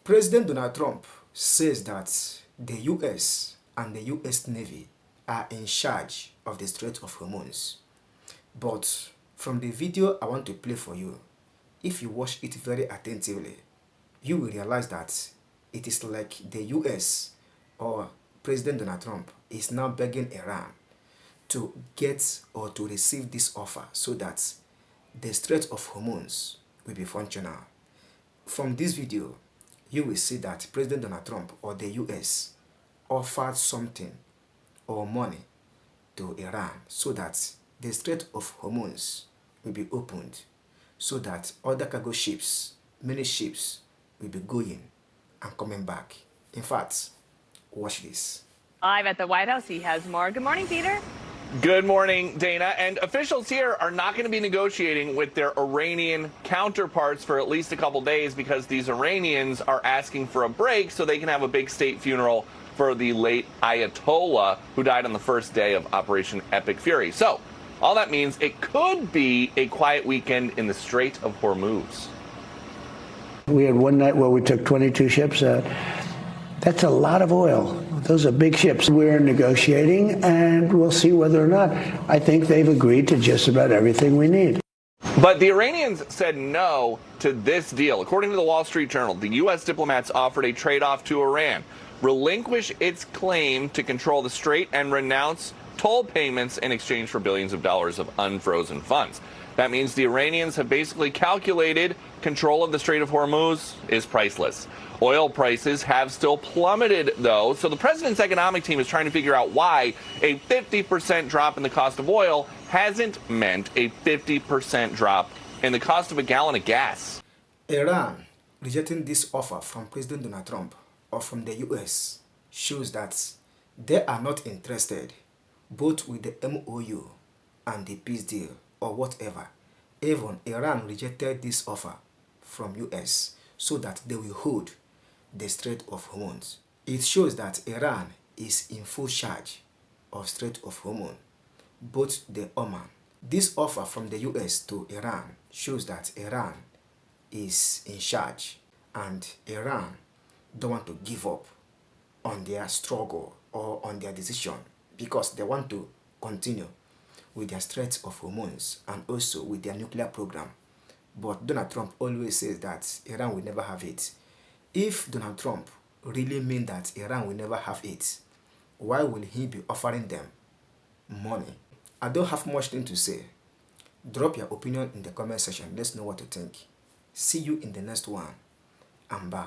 President Donald Trump says that the US and the US Navy are in charge of the Strait of Hormuz. But from the video I want to play for you, if you watch it very attentively, you will realize that it is like the US or President Donald Trump is now begging Iran to get or to receive this offer so that the Strait of Hormuz will be functional. From this video, you will see that President Donald Trump or the US offered something or money to Iran so that the Strait of Hormuz will be opened so that other cargo ships, many ships, will be going and coming back. In fact, watch this. Live at the White House, he has more. Good morning, Peter. Good morning, Dana. And officials here are not going to be negotiating with their Iranian counterparts for at least a couple days because these Iranians are asking for a break so they can have a big state funeral for the late Ayatollah who died on the first day of Operation Epic Fury. So all that means it could be a quiet weekend in the Strait of Hormuz. We had one night where we took 22 ships out. That's a lot of oil. Those are big ships. We're negotiating, and we'll see whether or not. I think they've agreed to just about everything we need. But the Iranians said no to this deal. According to the Wall Street Journal, the U.S. diplomats offered a trade-off to Iran: relinquish its claim to control the strait and renounce toll payments in exchange for billions of dollars of unfrozen funds. That means the Iranians have basically calculated control of the Strait of Hormuz is priceless. Oil prices have still plummeted, though, so the president's economic team is trying to figure out why a 50% drop in the cost of oil hasn't meant a 50% drop in the cost of a gallon of gas. Iran rejecting this offer from President Donald Trump or from the US shows that they are not interested both with the MOU and the peace deal or whatever. Even Iran rejected this offer from US so that they will hold the Strait of Hormuz. It shows that Iran is in full charge of Strait of Hormuz, both the Oman. This offer from the US to Iran shows that Iran is in charge and Iran don't want to give up on their struggle or on their decision because they want to continue with their Strait of Hormuz and also with their nuclear program. But Donald Trump always says that Iran will never have it. If Donald Trump really means that Iran will never have it, why will he be offering them money? I don't have much thing to say. Drop your opinion in the comment section. Let's know what you think. See you in the next one, and bye.